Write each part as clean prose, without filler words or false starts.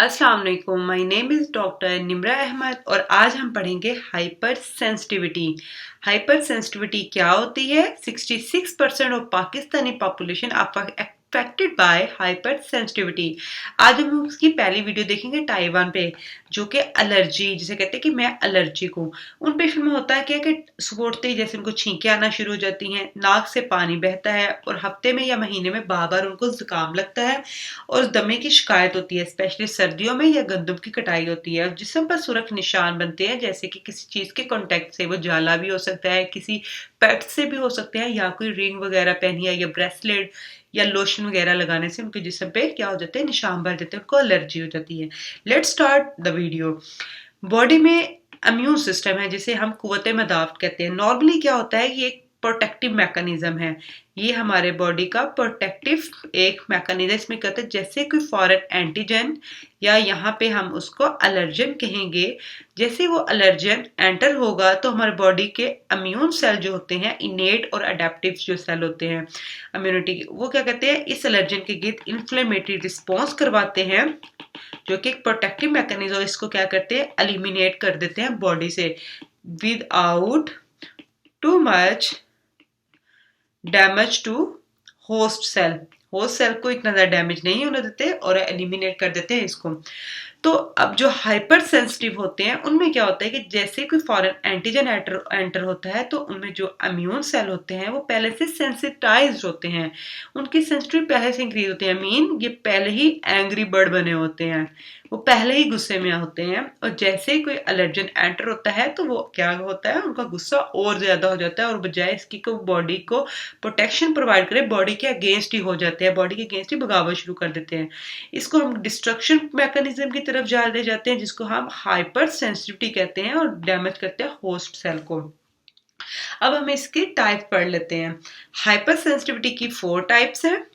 अस्सलाम वालेकुम, my name is doctor Nimra Ahmed और आज हम पढ़ेंगे हाइपर सेंसिटिविटी। हाइपर सेंसिटिविटी क्या होती है? 66% of Pakistani population affected by hyper sensitivity. आज हम उसकी पहली वीडियो देखेंगे ताइवान पे, जो कि एलर्जी जिसे कहते हैं कि मैं एलर्जिक हूँ। उन पेशेंट में होता है क्या कि सुबह ही जैसे उनको छींकें आना शुरू हो जाती हैं, नाक से पानी बहता है और हफ्ते में या महीने में बार बार उनको जुकाम लगता है और दमे की शिकायत होती है, स्पेशली सर्दियों में या गंदम की कटाई होती है और जिस्म पर सुरख निशान बनते हैं, जैसे कि किसी चीज़ के कांटेक्ट से। वो जाला भी हो सकता है, किसी पेट से भी हो सकते हैं, या कोई रिंग वगैरह पहनी है या ब्रेसलेट या लोशन वगैरह लगाने से उनके जिस्म पे क्या हो जाते हैं, निशान भर देते हैं, उनको एलर्जी हो जाती है। Let's start the video. Body में इम्यून सिस्टम है जिसे हम कुव्वत मदाफ़त कहते हैं। नॉर्मली क्या होता है, ये एक प्रोटेक्टिव मैकेनिज्म है। ये हमारे बॉडी का प्रोटेक्टिव एक मैकेनिज्म इसमें कहते हैं, जैसे कोई फॉरेन एंटीजन या यहाँ पे हम उसको एलर्जन कहेंगे। जैसे वो एलर्जन एंटर होगा तो हमारे बॉडी के इम्यून सेल जो होते हैं, इनेट और अडेप्टिव जो सेल होते हैं इम्यूनिटी के, वो क्या कहते हैं, इस एलर्जन के गिर्द इन्फ्लेमेटरी रिस्पॉन्स करवाते हैं, जो कि एक प्रोटेक्टिव मैकेनिज्म। इसको क्या करते हैं, एलिमिनेट कर देते हैं बॉडी से without too much damage to host cell. Host cell को इतना ज़्यादा डैमेज नहीं होने देते और एलिमिनेट कर देते हैं इसको। तो अब जो हाइपर सेंसिटिव होते हैं उनमें क्या होता है कि जैसे कोई फॉरेन एंटीजन एंटर होता है तो उनमें जो इम्यून सेल होते हैं वो पहले से सेंसिटाइज्ड होते हैं, उनकी सेंसिटिव पहले से इंक्रीज होती है। मीन ये पहले ही एंग्री बर्ड बने होते हैं, वो पहले ही गुस्से में होते हैं और जैसे ही कोई एलर्जन एंटर होता है तो वो क्या होता है, उनका गुस्सा और ज्यादा हो जाता है और बजाय इसकी को बॉडी को प्रोटेक्शन प्रोवाइड करे, बॉडी के अगेंस्ट ही हो जाते हैं, बॉडी के अगेंस्ट ही बगावत शुरू कर देते हैं। इसको हम डिस्ट्रक्शन मैकेनिज्म की तरफ जा ले जाते हैं, जिसको हम हाइपर सेंसिटिविटी कहते हैं और डैमेज करते हैं होस्ट सेल को। अब हम इसके टाइप पढ़ लेते हैं। हाइपर सेंसिटिविटी की 4 टाइप्स हैं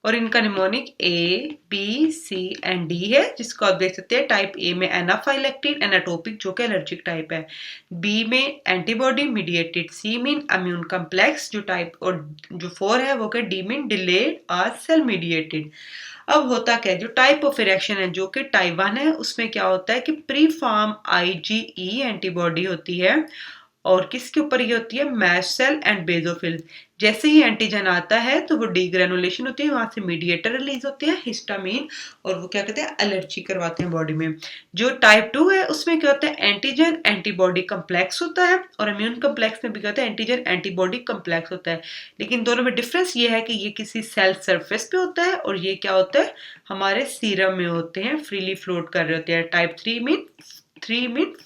और इनका mnemonic A, B, C and D है, जिसको आप देख सकते हैं। टाइप A में एनाफाइलेक्टिक एनाटोपिक जो कि एलर्जिक टाइप है, B में antibody mediated, C mean immune complex जो टाइप, और जो 4 है वो क्या, D मीन डिलेड और सेल मीडिएटेड। अब होता क्या है, जो टाइप ऑफ रिएक्शन है जो कि टाइप 1 है, उसमें क्या होता है कि प्री फॉर्म IgE एंटीबॉडी होती है और किसके ऊपर ये होती है, मैस्ट सेल एंड बेसोफिल। जैसे ही एंटीजन आता है तो वो डीग्रेनुलेशन होती है, वहां से मीडिएटर रिलीज होते हैं हिस्टामिन, और वो क्या कहते हैं, एलर्जी करवाते हैं बॉडी में। जो टाइप 2 है उसमें क्या होता है, एंटीजन एंटीबॉडी कम्प्लेक्स होता है और इम्यून कम्प्लेक्स में भी कहते हैं एंटीजन एंटीबॉडी कम्प्लेक्स होता है। लेकिन दोनों में डिफरेंस ये है कि ये किसी सेल सरफेस पे होता है और ये क्या होता है, हमारे सीरम में होते हैं, फ्रीली फ्लोट कर रहे होते हैं। टाइप 3 मीन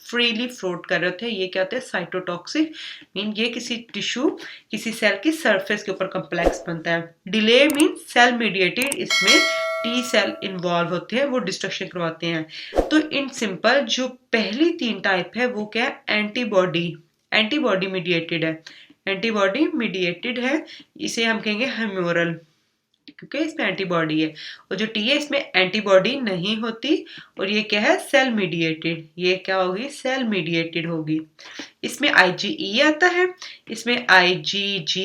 फ्रीली फ्लोट कर रहे होते हैं, ये क्या होता है, साइटोटॉक्सिक मीन ये किसी टिश्यू किसी सेल की सरफेस के ऊपर कम्प्लेक्स बनता है। डिले मीन सेल मीडिएटेड, इसमें टी सेल इन्वॉल्व होते हैं, वो डिस्ट्रक्शन करवाते हैं। तो इन सिंपल जो पहली 3 टाइप है वो क्या है, एंटीबॉडी मीडिएटेड है, एंटीबॉडी मीडिएटेड है, इसे हम कहेंगे ह्यूमोरल क्योंकि इसमें एंटीबॉडी है। और जो टी है इसमें एंटीबॉडी नहीं होती और ये क्या है, सेल मीडिएटेड, ये क्या होगी, सेल मीडिएटेड होगी। इसमें IgE आता है, इसमें IgG,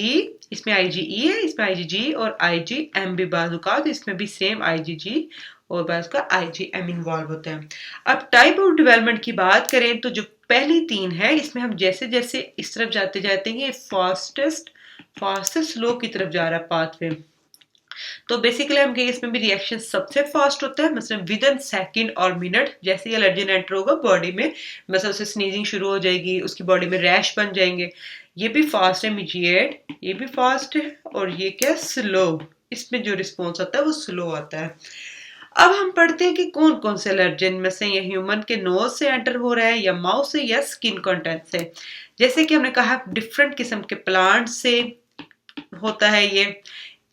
इसमें IgE है, इसमें IgG और IgM भी बाजुकात, इसमें भी सेम IgG और बाज का IgM इन्वॉल्व होता है। अब टाइप ऑफ डेवलपमेंट की बात करें तो जो पहली 3 है इसमें हम जैसे जैसे इस तरफ जाते जाते हैं, ये फास्टेस्ट लो की तरफ जा रहा है पाथवे। तो बेसिकली हम कहेंगे इसमें भी रिएक्शन सबसे फास्ट होता है, मतलब विद इन सेकंड और मिनट। जैसे ही एलर्जन एंटर होगा बॉडी में, मतलब उसे स्नीजिंग शुरू हो जाएगी, उसकी बॉडी में रैश बन जाएंगे। ये भी फास्ट है इमीडिएट, ये भी फास्ट है, और ये क्या, स्लो, इसमें जो रिस्पॉन्स आता है वो स्लो आता है। अब हम पढ़ते हैं कि कौन कौन से एलर्जन में से ये ह्यूमन के नोज से एंटर हो रहा है या माउथ से या स्किन कंटेंट से। जैसे कि हमने कहा डिफरेंट किस्म के प्लांट से होता है ये,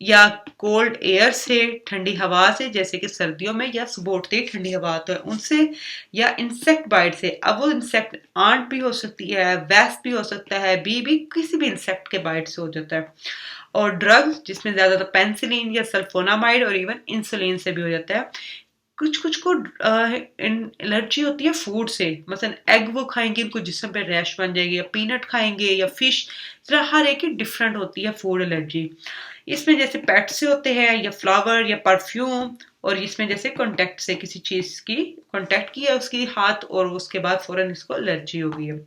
या कोल्ड एयर से, ठंडी हवा से, जैसे कि सर्दियों में या सुबह उठते ही ठंडी हवा आता है उनसे, या इंसेक्ट बाइट से। अब वो इंसेक्ट आंट भी हो सकती है, वैस्प भी हो सकता है, बी भी, किसी भी इंसेक्ट के बाइट से हो जाता है। और ड्रग्स जिसमें ज्यादातर पेनिसिलिन या सल्फोनामाइड और इवन इंसुलिन से भी हो जाता है। कुछ कुछ को एलर्जी होती है फूड से, मसलन एग वो खाएंगे उनको जिस्म पे रैश बन जाएगी, या पीनट खाएंगे या फिश, इस तरह हर एक की डिफरेंट होती है फूड एलर्जी। इसमें जैसे पेट से होते हैं या फ्लावर या परफ्यूम, और इसमें जैसे कांटेक्ट से किसी चीज़ की कांटेक्ट किया उसकी हाथ और उसके बाद फौरन इसको एलर्जी हो गई है।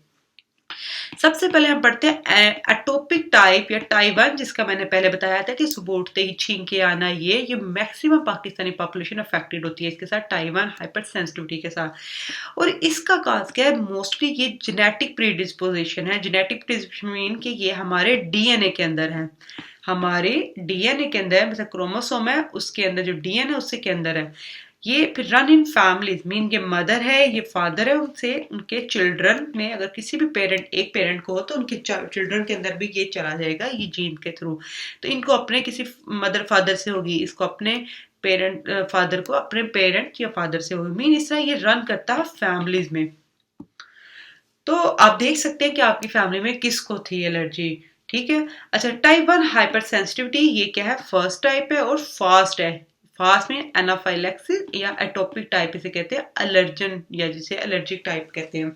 सबसे पहले हम पढ़ते हैं एटोपिक टाइप या टाइप 1, जिसका मैंने पहले बताया था कि सुबह उठते ही छींक के आना, ये मैक्सिमम पाकिस्तानी पॉपुलेशन अफेक्टेड होती है इसके साथ, टाइप 1 हाइपर सेंसिटिविटी के साथ। और इसका काज क्या है, मोस्टली ये जेनेटिक प्रीडिस्पोजिशन है। जेनेटिक प्रीडिस्पोजिशन मीन कि ये हमारे डीएनए के अंदर है, हमारे डीएनए के अंदर है, मतलब क्रोमोसोम है उसके अंदर जो डीएनए उसके के अंदर है। ये फिर रन इन फैमिलीज, मीन ये मदर है ये फादर है, उनसे उनके चिल्ड्रन में अगर किसी भी एक पेरेंट को हो तो उनके चिल्ड्रन के अंदर भी ये चला जाएगा ये जीन के थ्रू। तो इनको अपने किसी मदर फादर से होगी, इसको अपने पेरेंट फादर को अपने पेरेंट या फादर से होगी, मीन इस तरह ये रन करता है फैमिलीज में। तो आप देख सकते हैं कि आपकी फैमिली में किसको थी एलर्जी, ठीक है। अच्छा, टाइप 1 हाइपर सेंसिटिविटी ये क्या है, फर्स्ट टाइप है और फास्ट है। फास्ट में एनाफाइलैक्सिस या एटोपिक टाइप इसे कहते हैं, एलर्जन या जिसे एलर्जिक टाइप कहते हैं।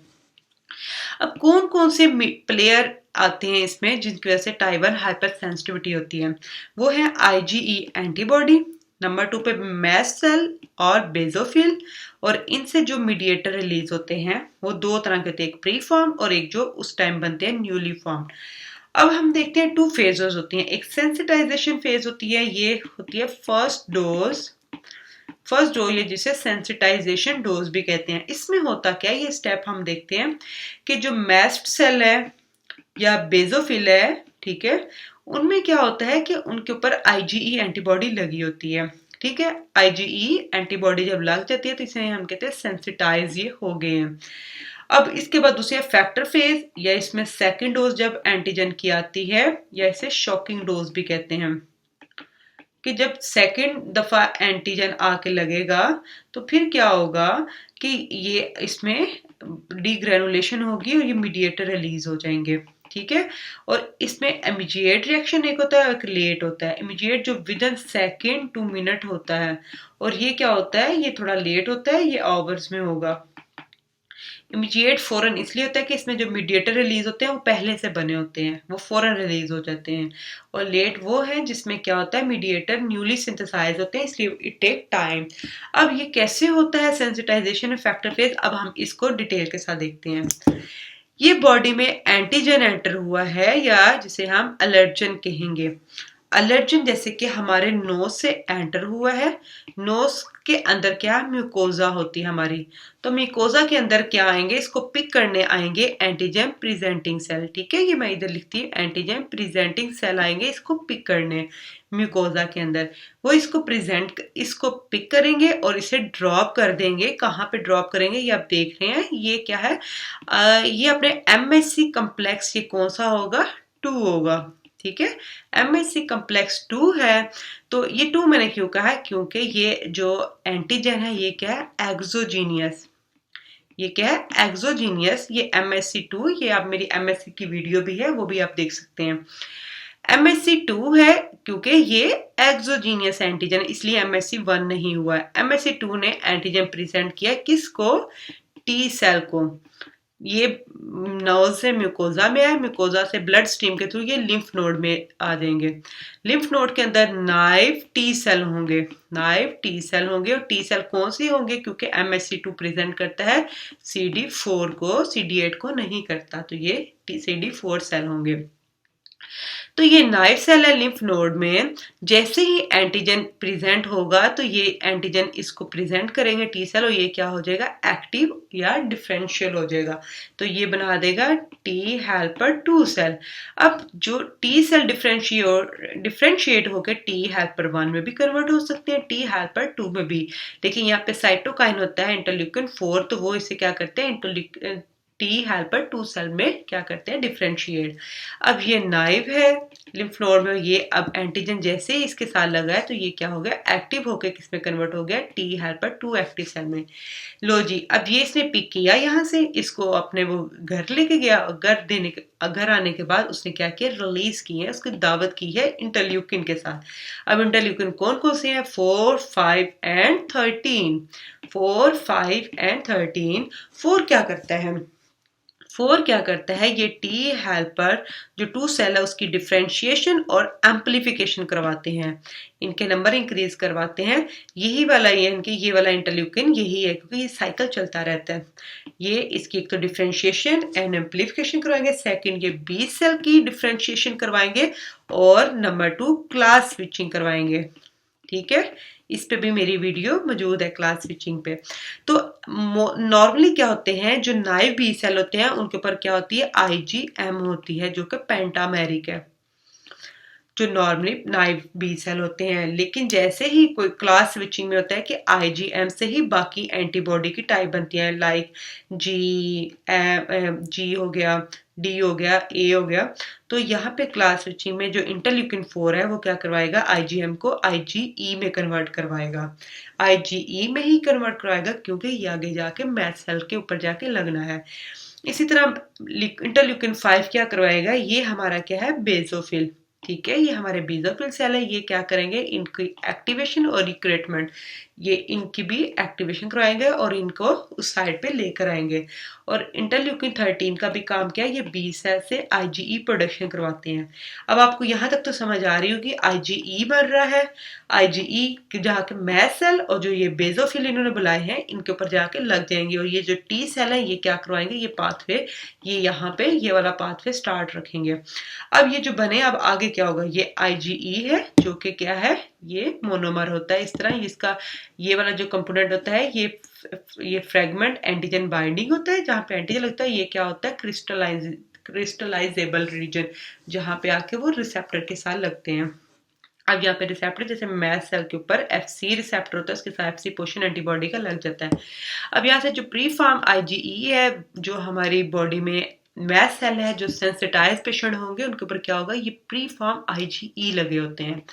अब कौन कौन से प्लेयर आते हैं इसमें जिनकी वजह से टाइप 1 हाइपर सेंसिटिविटी होती है, वो है आईजीई एंटीबॉडी, नंबर 2 पे मैस्ट सेल और बेजोफिल, और इनसे जो मीडिएटर रिलीज होते हैं वो दो तरह के होते हैं, एक प्री फॉर्म और एक जो उस टाइम बनते हैं न्यूली फॉर्म। अब हम देखते हैं 2 फेजेस होती हैं, एक सेंसिटाइजेशन फेज होती है, ये होती है फर्स्ट डोज ये जिसे सेंसिटाइजेशन डोज भी कहते हैं। इसमें होता क्या है, ये स्टेप हम देखते हैं कि जो मैस्ट सेल है या बेजोफिल है, ठीक है, उनमें क्या होता है कि उनके ऊपर आईजीई एंटीबॉडी लगी होती है, ठीक है। आईजीई एंटीबॉडी जब लग जाती है तो इसे हम कहते हैं सेंसिटाइज ये हो गए हैं। अब इसके बाद दूसरी फैक्टर फेज, या इसमें सेकंड डोज जब एंटीजन की आती है, या इसे शॉकिंग डोज भी कहते हैं, कि जब सेकंड दफा एंटीजन आके लगेगा तो फिर क्या होगा कि ये इसमें डीग्रेनुलेशन होगी और ये मीडिएटर रिलीज हो जाएंगे, ठीक है। और इसमें इमीडिएट रिएक्शन एक होता है और एक लेट होता है। इमीडिएट जो विद इन सेकेंड 2 मिनट होता है, और ये क्या होता है, ये थोड़ा लेट होता है, ये आवर्स में होगा। इमीडिएट फौरन इसलिए होता है कि इसमें जो मीडिएटर रिलीज होते हैं वो पहले से बने होते हैं, वो फौरन रिलीज हो जाते हैं। और लेट वो है जिसमें क्या होता है, मीडिएटर न्यूली सिंथेसाइज होते हैं, इसलिए इट टेक टाइम। अब ये कैसे होता है सेंसिटाइजेशन फैक्टर फेज, अब हम इसको डिटेल के साथ देखते हैं। ये बॉडी में एंटीजन एंटर हुआ है या जिसे हम एलर्जन कहेंगे। एलर्जन जैसे कि हमारे नोज से एंटर हुआ है, नोज के अंदर क्या म्यूकोजा होती है हमारी, तो म्यूकोजा के अंदर क्या आएंगे, इसको पिक करने आएंगे एंटीजन प्रेजेंटिंग सेल, ठीक है। ये मैं इधर लिखती हूँ, एंटीजन प्रेजेंटिंग सेल आएंगे इसको पिक करने म्यूकोजा के अंदर, वो इसको पिक करेंगे और इसे ड्रॉप कर देंगे। कहाँ पे ड्रॉप करेंगे ये आप देख रहे हैं, ये क्या है, ये अपने एमएससी कम्प्लेक्स, ये कौन सा होगा, 2 होगा, ठीक है। एमएससी कम्प्लेक्स 2 है, तो ये 2 मैंने क्यों कहा है, क्योंकि ये जो एंटीजन है ये क्या है, एक्सोजीनियस, ये क्या है एक्सोजीनियस, ये MSC2, ये आप मेरी MSC की वीडियो भी है वो भी आप देख सकते हैं। MSC2 है क्योंकि ये एक्सोजीनियस एंटीजन, इसलिए MSC1 नहीं हुआ है। MSC2 ने एंटीजन प्रेजेंट किया किसको, टी सेल को। ये नोज से म्यूकोजा में आए, म्यूकोजा से ब्लड स्ट्रीम के थ्रू ये लिम्फ नोड में आ जाएंगे। लिम्फ नोड के अंदर नाइव टी सेल होंगे, नाइव टी सेल होंगे, और टी सेल कौन सी होंगे, क्योंकि MSC2 प्रेजेंट करता है CD4 को, CD8 को नहीं करता, तो ये CD4 सेल होंगे। तो ये नाइव सेल है लिम्फ नोड में, जैसे ही एंटीजन प्रेजेंट होगा तो ये एंटीजन इसको प्रेजेंट करेंगे टी सेल, और ये क्या हो जाएगा, एक्टिव या डिफरेंशियल हो जाएगा, तो ये बना देगा टी हेल्पर 2 सेल। अब जो टी सेल डिफरेंशिएट होकर टी हेल्पर 1 में भी कन्वर्ट हो सकते हैं, टी हेल्पर 2 में भी, लेकिन यहाँ पे साइटोकाइन होता है इंटरल्यूकिन 4, तो वो इसे क्या करते हैं, टी हेल्पर 2 सेल में क्या करते हैं, डिफरेंशिएट। अब ये नाइव है लिम्फ नोड में, ये अब एंटीजन जैसे ही इसके साथ लगा है तो ये क्या हो गया, एक्टिव होकर किसमें कन्वर्ट हो गया, टी हेल्पर 2 एक्टिव सेल में। लो जी, अब ये इसने पिक किया यहाँ से, इसको अपने वो घर लेके गया और घर आने के बाद उसने क्या किया, रिलीज की है, उसकी दावत की है इंटरल्यूकिन के साथ। अब इंटरल्यूकिन कौन कौन से हैं, 4, 5 एंड 13। 4, 5 एंड 13। 4 क्या करता है, 4 क्या करता है, ये टी हेल्पर जो 2 सेल है उसकी डिफ्रेंशिएशन और एम्पलीफिकेशन करवाते हैं, इनके नंबर इंक्रीज करवाते हैं। यही वाला ये इनके ये वाला इंटरल्यूकिन यही है, क्योंकि ये साइकिल चलता रहता है। ये इसकी एक तो डिफ्रेंशिएशन एंड एम्पलीफिकेशन करवाएंगे, सेकंड ये बी सेल की डिफ्रेंशिएशन करवाएंगे, और नंबर 2 क्लास स्विचिंग करवाएंगे। ठीक है, इस पे भी मेरी वीडियो मौजूद है क्लास स्विचिंग पे। तो नॉर्मली क्या होते हैं, जो नाइव बी सेल होते हैं उनके ऊपर क्या होती है, आईजीएम होती है, जो कि पेंटामेरिक है, जो नॉर्मली नाइव बी सेल होते हैं। लेकिन जैसे ही कोई क्लास स्विचिंग में होता है कि आईजीएम से ही बाकी एंटीबॉडी की टाइप बनती है, लाइक जी हो गया, डी हो गया, ए हो गया। तो यहाँ पे क्लास स्विचिंग में जो इंटरल्यूकिन 4 है वो क्या करवाएगा, आईजीएम को आईजीई में कन्वर्ट करवाएगा, आईजीई में ही कन्वर्ट करवाएगा, क्योंकि ये आगे जाके मैस्ट सेल के ऊपर जाके लगना है। इसी तरह इंटरल्यूकिन 5 क्या करवाएगा, ये हमारा क्या है, बेसोफिल। ठीक है, ये हमारे बेसोफिल सेल है, ये क्या करेंगे, इनकी एक्टिवेशन और रिक्रूटमेंट, ये इनकी भी एक्टिवेशन करवाएंगे और इनको उस साइड पे लेकर आएंगे। और इंटरल्यूकिन 13 का भी काम क्या है, ये बी सेल से आईजीई प्रोडक्शन करवाते हैं। अब आपको यहाँ तक तो समझ आ रही होगी, आईजीई बन रहा है, आईजीई जहाँ के मैस्ट सेल और जो ये बेसोफिल इन्होंने बुलाए हैं इनके ऊपर जाके लग जाएंगे, और ये जो टी सेल है ये क्या करवाएंगे, ये पाथवे, ये यहाँ पे ये वाला पाथवे स्टार्ट रखेंगे। अब ये जो बने, अब आगे क्या होगा, ये आईजीई है जो कि क्या है, ये मोनोमर होता है। इस तरह इसका ये वाला जो कंपोनेंट होता है, ये फ्रेगमेंट एंटीजन बाइंडिंग होता है, जहाँ पे एंटीजन लगता है, ये क्या होता है, क्रिस्टलाइजेबल रीजन, जहाँ पे आके वो रिसेप्टर के साथ लगते हैं। अब यहाँ पे रिसेप्टर जैसे मैस्ट सेल के ऊपर एफसी रिसेप्टर होता है, उसके साथ एफसी पोर्शन एंटीबॉडी का लग जाता है। अब यहाँ से जो प्री फॉर्म आईजीई है, जो हमारी बॉडी में मैस्ट सेल है, जो सेंसिटाइज पेशेंट होंगे उनके ऊपर क्या होगा, ये प्री फॉर्म आईजीई लगे होते हैं,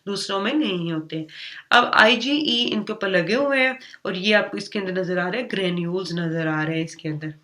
दूसरों में नहीं होते। अब आईजीई इनके ऊपर लगे हुए हैं, और ये आपको इसके अंदर नजर आ रहे हैं, ग्रेन्यूल्स नजर आ रहे हैं इसके अंदर।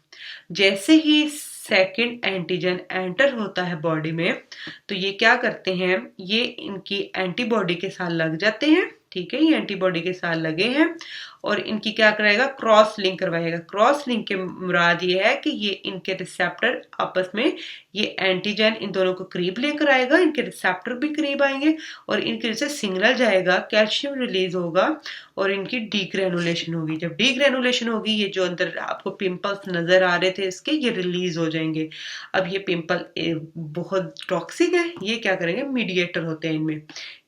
जैसे ही सेकंड एंटीजन एंटर होता है बॉडी में, तो ये क्या करते हैं, ये इनकी एंटीबॉडी के साथ लग जाते हैं। ठीक है, ये एंटीबॉडी के साथ लगे हैं, और इनकी क्या कराएगा, क्रॉस लिंक करवाएगा। क्रॉस लिंक के मुराद ये है कि ये इनके रिसेप्टर आपस में, ये एंटीजन इन दोनों को करीब लेकर आएगा, इनके रिसेप्टर भी करीब आएंगे, और इनके जैसे सिग्नल जाएगा, कैल्शियम रिलीज होगा, और इनकी डीग्रेनुलेशन होगी। जब डीग्रेनुलेशन होगी, ये जो अंदर आपको पिंपल्स नजर आ रहे थे इसके, ये रिलीज हो जाएंगे। अब ये पिंपल बहुत टॉक्सिक है, ये क्या करेंगे, मीडिएटर होते हैं इनमें।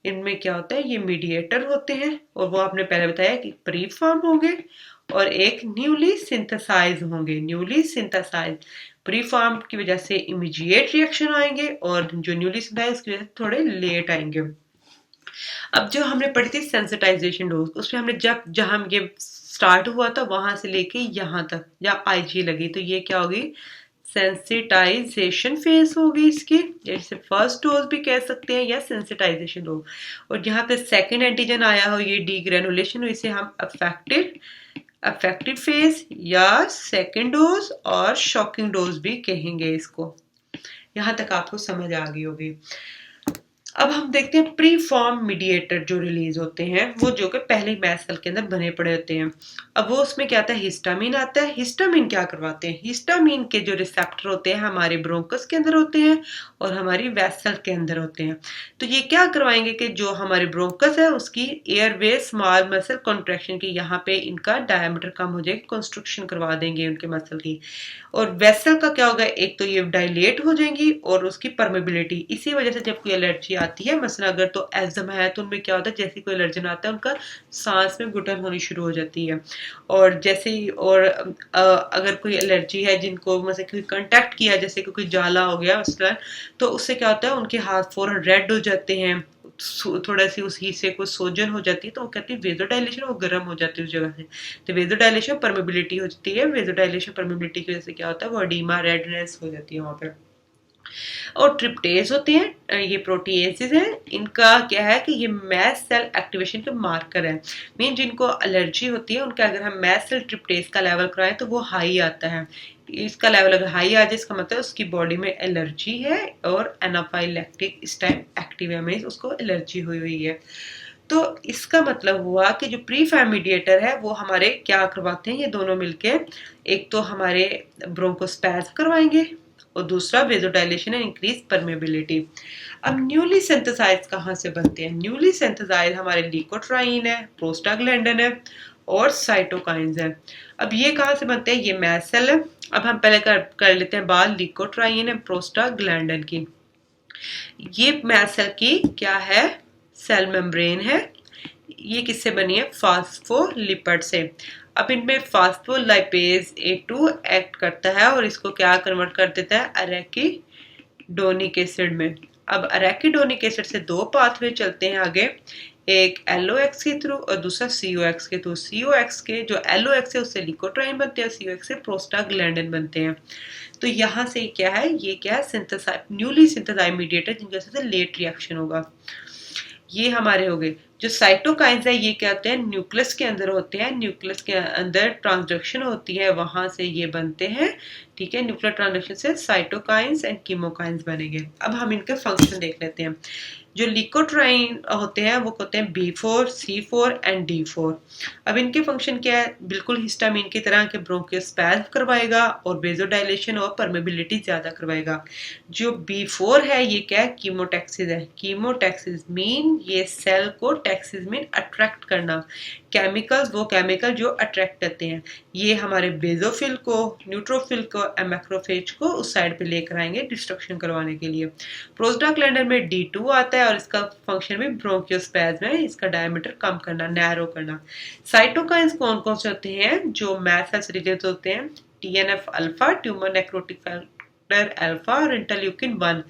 इनमें क्या होता है, ये मीडिएटर होते हैं, और वो आपने पहले बताया कि प्री फॉर्म होंगे और एक न्यूली सिंथेसाइज होंगे। न्यूली सिंथेसाइज, प्री फॉर्म की वजह से इमीडिएट रिएक्शन आएंगे, और जो न्यूली सिंथेसाइज की वजह से थोड़े लेट आएंगे। अब जो हमने पढ़ी थी सेंसिटाइजेशन डोज, उसमें हमने जहां ये स्टार्ट हुआ था वहां से लेके यहाँ तक जहाँ आईजी लगी, तो ये क्या होगी, सेंसिटाइजेशन फेज होगी इसकी, जैसे फर्स्ट डोज भी कह सकते हैं या सेंसिटाइजेशन डोज। और जहाँ पे सेकंड एंटीजन आया हो, ये डीग्रेनुलेशन हो, इसे हम अफेक्टेड फेज या सेकंड डोज और शॉकिंग डोज भी कहेंगे इसको। यहाँ तक आपको समझ आ गई होगी। अब हम देखते हैं प्री फॉर्म मीडिएटर जो रिलीज होते हैं, वो जो कि पहले ही मैस्ट सेल के अंदर बने पड़े होते हैं। अब वो उसमें क्या आता है, हिस्टामिन आता है। हिस्टामिन क्या करवाते हैं, हिस्टामिन के जो रिसेप्टर होते हैं हमारे ब्रोंकस के अंदर होते हैं और हमारी वेसल के अंदर होते हैं। तो ये क्या करवाएंगे कि जो हमारी ब्रोंकस है उसकी एयरवे स्मॉल मसल कॉन्ट्रैक्शन की, यहाँ पे इनका डायमीटर कम हो जाएगी, कंस्ट्रक्शन करवा देंगे उनके मसल की। और वेसल का क्या होगा, एक तो ये डायलेट हो जाएंगी और उसकी परमेबिलिटी, इसी वजह से जब कोई एलर्जी आती है। मसलन अगर तो एज़मा है तो उनमें क्या होता है, जैसे कोई एलर्जन आता है उनका सांस में घुटन होनी शुरू हो जाती है। और जैसे ही और अगर कोई एलर्जी है जिनको मतलब कोई कांटेक्ट किया, जैसे कि कोई जाला हो गया मसलन, तो उससे क्या होता है उनके हाथ फौरन रेड हो जाते हैं, थोड़ा सी उस हीट से कुछ सोजन हो जाती है, तो वो कहते हैं वेजोडाइलेशन, वो गर्म हो जाती है उस जगह से। तो वेजोडाइलेशन परमेबिलिटी हो जाती है, वेजोडाइलेशन परमेबिलिटी की वजह से क्या होता है वो एडीमा रेडनेस हो जाती है वहाँ पे। और ट्रिप्टेज होते हैं, ये प्रोटीएसेस हैं, इनका क्या है कि ये मैस्ट सेल एक्टिवेशन के मार्कर है। मीन जिनको एलर्जी होती है उनका अगर हम मैस्ट सेल ट्रिप्टेज का लेवल कराएं तो वो हाई आता है। इसका लेवल अगर हाई आ जाए इसका मतलब उसकी बॉडी में एलर्जी है और एनाफाइलैक्टिक इस टाइम एक्टिव है, मीन उसको एलर्जी हुई हुई है। तो इसका मतलब हुआ कि जो प्री मीडिएटर है वो हमारे क्या करवाते हैं, ये दोनों मिलके एक तो हमारे ब्रोंकोस्पैज्म करवाएंगे और दूसरा वेजोडाइलेशन एंड इंक्रीज परमेबिलिटी। अब न्यूली सिंथेसाइज कहाँ से बनते हैं? न्यूली सिंथेसाइज हमारे ल्यूकोट्राइन है, प्रोस्टाग्लैंडिन है और साइटोकाइंस है। अब ये कहाँ से बनते हैं? ये मैस्ट सेल है। अब हम पहले कर लेते हैं बात ल्यूकोट्राइन है प्रोस्टाग्लैंडिन की। ये मैस्ट सेल की क्या है? सेल मेम्ब्रेन है। ये किससे बनी है? फास्फोलिपिड से। अब इनमें फास्फोलाइपेज A2 एक्ट करता है और इसको क्या कन्वर्ट कर देता है? अरेकिडोनिक एसिड में। अब अरेकिडोनिक एसिड से दो पाथवे चलते हैं आगे, एक LOX के थ्रू और दूसरा COX के थ्रू। COX के जो LOX है उससे ल्यूकोट्राइन बनते हैं, COX से प्रोस्टाग्लैंडिन बनते हैं। तो यहाँ से क्या है? ये क्या है? सिंथेसाइज, न्यूली सिंथेसाइज मीडिएटर जिनकी वजह से लेट रिएक्शन होगा। ये हमारे हो गए। जो साइटोकाइंस है ये क्या होते हैं? न्यूक्लियस के अंदर होते हैं, न्यूक्लियस के अंदर ट्रांसडक्शन होती है, वहां से ये बनते हैं। ठीक है, न्यूक्लियर ट्रांसडक्शन से साइटोकाइंस एंड कीमोकाइंस बनेंगे। अब हम इनके फंक्शन देख लेते हैं। जो ल्यूकोट्राइन होते हैं वो होते हैं B4, C4 एंड D4। अब इनके फंक्शन क्या है? बिल्कुल हिस्टामिन की तरह के ब्रोंकोस्पैज्म करवाएगा और वेजोडाइलेशन और परमेबिलिटी ज्यादा करवाएगा। जो B4 है ये क्या है? कीमोटैक्सिस है। कीमोटैक्सिस मीन ये सेल को, टैक्सिस मीन अट्रैक्ट करना, केमिकल्स, वो केमिकल जो अट्रैक्ट करते हैं। ये हमारे बेजोफिल को, न्यूट्रोफिल को, मैक्रोफेज को उस साइड पे लेकर आएंगे डिस्ट्रक्शन करवाने के लिए। प्रोस्टाग्लैंडिन में D2 आता है और इसका फंक्शन भी ब्रोंकियोस्पैज्म है, इसका डायमीटर कम करना, नैरो करना। साइटोकाइंस कौन कौन से होते हैं? जो मैस्ट सेल से रिलेटेड होते हैं, TNF alpha, tumour necrotic factor alpha और इंटरल्यूकिन 1।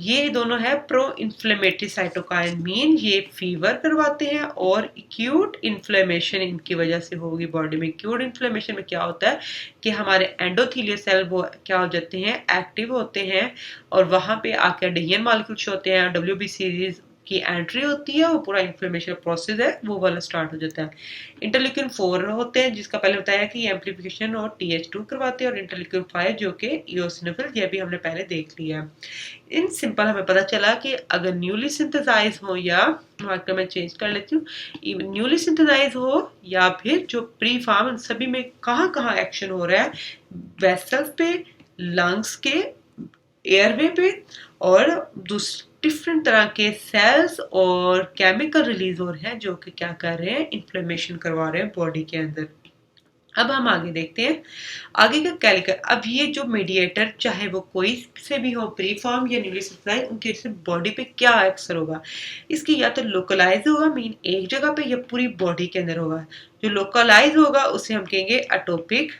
ये दोनों है प्रो इन्फ्लेमेटरी साइटोकाइन, मीन ये फीवर करवाते हैं और एक्यूट इन्फ्लेमेशन इनकी वजह से होगी बॉडी में। एक्यूट इन्फ्लेमेशन में क्या होता है कि हमारे एंडोथीलियल सेल वो क्या हो जाते हैं? एक्टिव होते हैं और वहां पे आकर डीएन मॉलिक्यूल्स होते हैं, WB सीरीज की एंट्री होती है, वो पूरा इन्फ्लेमेशन प्रोसेस है वो वाला स्टार्ट हो जाता है। इंटरल्यूकिन 4 होते हैं जिसका पहले बताया कि एम्प्लीफिकेशन और TH2 करवाते हैं, और इंटरल्यूकिन 5 जो कि इओसिनोफिल, ये भी हमने पहले देख लिया है। इन सिंपल हमें पता चला कि अगर न्यूली सिंथेसाइज हो, या मार्कर में चेंज कर लेती हूँ, न्यूली सिंथेसाइज हो या फिर जो प्री फार्म, सभी में कहाँ कहाँ एक्शन हो रहा है? वेसल्स पे, लंग्स के, एयरवे पे और डिफरेंट तरह के सेल्स और केमिकल रिलीज हो रहे हैं जो कि क्या कर रहे हैं? इन्फ्लेमेशन करवा रहे हैं बॉडी के अंदर। अब हम आगे देखते हैं आगे का क्या लिखा। अब ये जो मीडिएटर चाहे वो कोई से भी हो, प्री फॉर्म या न्यूली सिंथेसाइज, उनके बॉडी पे क्या असर होगा? इसकी या तो लोकलाइज होगा, मीन एक जगह पे, या पूरी बॉडी के अंदर होगा। जो लोकलाइज होगा उसे हम कहेंगे अटोपिक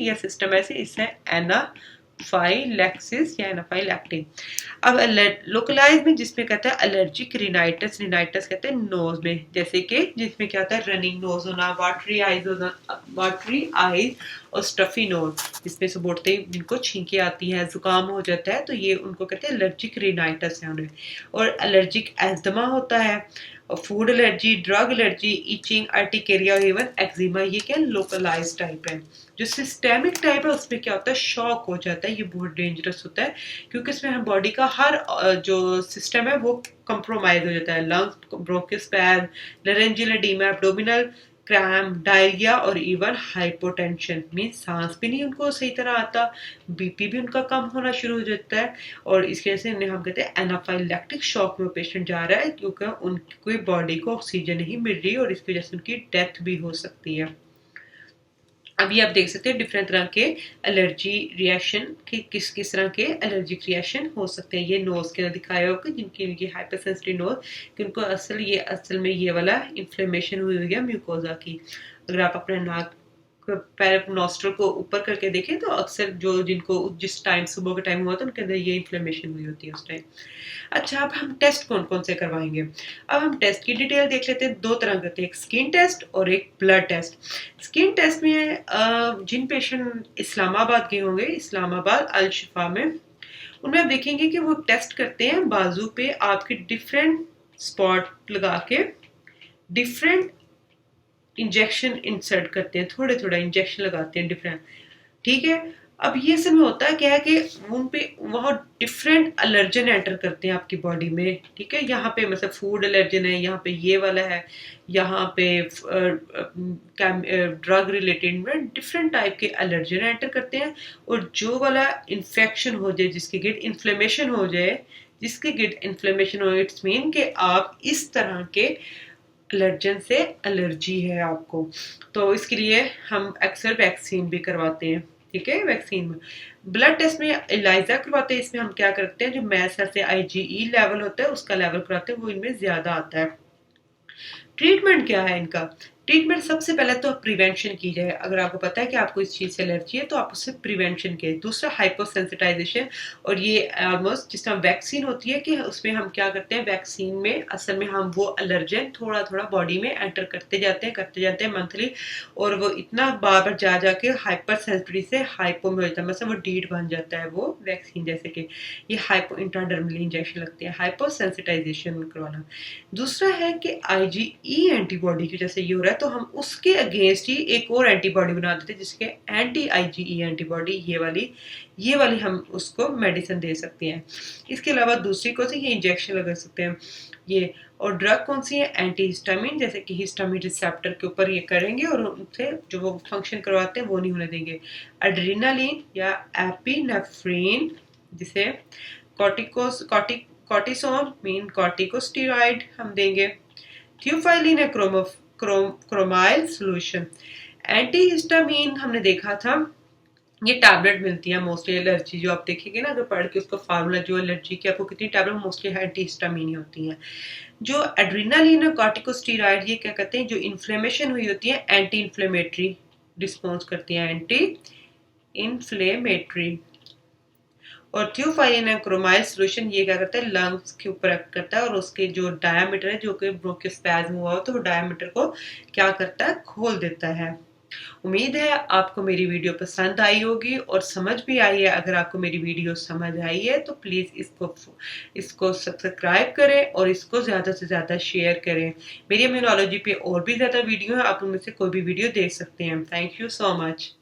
या सिस्टमेटिक, इससे एनाफाइलैक्सिस या एनाफाइलैक्टिक। अब लोकलाइज में जिसमें कहता है एलर्जिक रिनाइटिस, रिनाइटिस कहते हैं नोज में, जैसे कि जिसमें क्या होता है? रनिंग नोज होना, वाटरी आईज और स्टफी नोज, जिसमें से बोलते ही जिनको छींके आती है, जुकाम हो जाता है, तो ये उनको कहते हैं एलर्जिक रिनाइटिस है उन्हें। और एलर्जिक एस्थमा होता है, और food allergy, drug allergy, itching, urticaria, even eczema, ये क्या लोकलाइज टाइप है। जो सिस्टेमिक टाइप है उसमें क्या होता है? शॉक हो जाता है, ये बहुत डेंजरस होता है क्योंकि इसमें हम बॉडी का हर जो सिस्टम है वो कंप्रोमाइज हो जाता है। Lungs, bronchospasm, laryngeal oedema, abdominal cramp, diarrhoea और इवन हाइपोटेंशन, मीन सांस भी नहीं उनको सही तरह आता, BP भी उनका कम होना शुरू हो जाता है, और इसकी वजह से हम कहते हैं एनाफाइलैक्टिक शॉक में पेशेंट जा रहा है क्योंकि उनकी बॉडी को ऑक्सीजन नहीं मिल रही और इसकी वजह से उनकी डेथ भी हो सकती है। अभी आप देख सकते हैं डिफरेंट तरह के एलर्जी रिएक्शन के किस किस तरह के एलर्जिक रिएक्शन हो सकते हैं। ये नोज के अंदर दिखाया होगा जिनकी इनकी हाइपर सेंसिटिव नोज कि उनको असल में ये वाला इन्फ्लेमेशन हुई हुई है म्यूकोजा की। अगर आप अपने नाक पैर नॉस्ट्रल को ऊपर करके देखें तो अक्सर जो जिनको जिस टाइम सुबह का टाइम हुआ था उनके अंदर ये इन्फ्लेमेशन हुई होती है उस टाइम। अच्छा, अब हम टेस्ट कौन कौन से करवाएंगे। अब हम टेस्ट की डिटेल देख लेते हैं। दो तरह के होते हैं, एक स्किन टेस्ट और एक ब्लड टेस्ट। स्किन टेस्ट में जिन पेशेंट इस्लामाबाद गए होंगे, इस्लामाबाद अल शिफा में, उनमें आप देखेंगे कि वो टेस्ट करते हैं बाजू पे आपके डिफरेंट स्पॉट लगा के डिफरेंट इंजेक्शन इंसर्ट करते हैं, थोड़े थोड़ा इंजेक्शन लगाते हैं डिफरेंट। ठीक है, अब ये समय होता है क्या है कि उन पे वहाँ डिफरेंट अलर्जन एंटर करते हैं आपकी बॉडी में। ठीक है, यहाँ पे मतलब फूड अलर्जन है, यहाँ पे ये वाला है, यहाँ पे ड्रग रिलेटेड में डिफरेंट टाइप के अलर्जन एंटर करते हैं। और जो वाला इन्फेक्शन हो जाए, जिसके गिट इन्फ्लेमेशन हो जाए, जिसके गिट इन्फ्लेमेशन हो, इट्स मीन कि आप इस तरह के एलर्जन से एलर्जी है आपको, तो इसके लिए हम अक्सर वैक्सीन भी करवाते हैं। ठीक है, वैक्सीन में ब्लड टेस्ट में एलाइजा करवाते हैं। इसमें हम क्या करते हैं, जो मैसर से आईजीई लेवल होता है उसका लेवल कराते हैं, वो इनमें ज्यादा आता है। ट्रीटमेंट क्या है इनका। ट्रीटमेंट सबसे पहले तो प्रिवेंशन की जाए। अगर आपको पता है कि आपको इस चीज़ से एलर्जी है तो आप उससे प्रिवेंशन करें। दूसरा हाइपोसेंसिटाइजेशन, और ये ऑलमोस्ट जिस तरह वैक्सीन होती है कि उसमें हम क्या करते हैं, वैक्सीन में असल में हम वो एलर्जन थोड़ा थोड़ा बॉडी में एंटर करते जाते हैं मंथली, और वो इतना बार बार जा जाके हाइपर सेंसिटिविटी से हाइपो में हो जाता है, मतलब वो डीड बन जाता है वो वैक्सीन। जैसे कि ये हाइपो इंट्राडर्मली इंजेक्शन लगते हैं, हाइपोसेंसिटाइजेशन करवाना। दूसरा है कि आईजीई एंटीबॉडी की वजह से ये हो रहा है, तो हम उसके अगेंस्ट ही एक और एंटीबॉडी बना देते हैं जिसके एंटी आईजीई एंटीबॉडी ये वाली हम उसको मेडिसिन दे सकते हैं। इसके अलावा दूसरी कौन सी, ये इंजेक्शन लगा सकते हैं ये। और ड्रग कौन सी है, एंटी हिस्टामिन, जैसे कि हिस्टामिन रिसेप्टर के ऊपर ये करेंगे और उनसे जो वो फंक्शन करवाते हैं वो नहीं होने देंगे। एड्रेनालिन या एपिनेफ्रिन, जिसे कॉर्टिसोन मीन कॉर्टिकोस्टेरॉइड हम देंगे। थियोफाइलिन है क्रोमाइल सोल्यूशन। एंटी हिस्टामिन हमने देखा था, ये टैबलेट मिलती है मोस्टली एलर्जी, जो आप देखेंगे ना अगर पढ़ के उसका फार्मूला, जो एलर्जी की आपको कितनी टैबलेट मोस्टली एंटी हिस्टामिन ही होती हैं। जो एड्रेनालिन और कॉर्टिकोस्टेरॉइड ये क्या कहते हैं, जो इन्फ्लेमेशन हुई होती है एंटी इन्फ्लेमेटरी रिस्पॉन्स करती हैं, एंटी इन्फ्लेमेटरी। और थियोफाइलिन एंड क्रोमाइल सोल्यूशन ये क्या करता है, लंग्स के ऊपर एक्ट करता है और उसके जो डायमीटर है, जो कि ब्रोंकोस्पैज्म हुआ हो तो वो डायमीटर को क्या करता है, खोल देता है। उम्मीद है आपको मेरी वीडियो पसंद आई होगी और समझ भी आई है। अगर आपको मेरी वीडियो समझ आई है तो प्लीज़ इसको सब्सक्राइब करें और इसको ज़्यादा से ज़्यादा शेयर करें। मेरी इम्यूनोलॉजी पे और भी ज़्यादा वीडियो है, आप उनमें से कोई भी वीडियो देख सकते हैं। Thank you so much.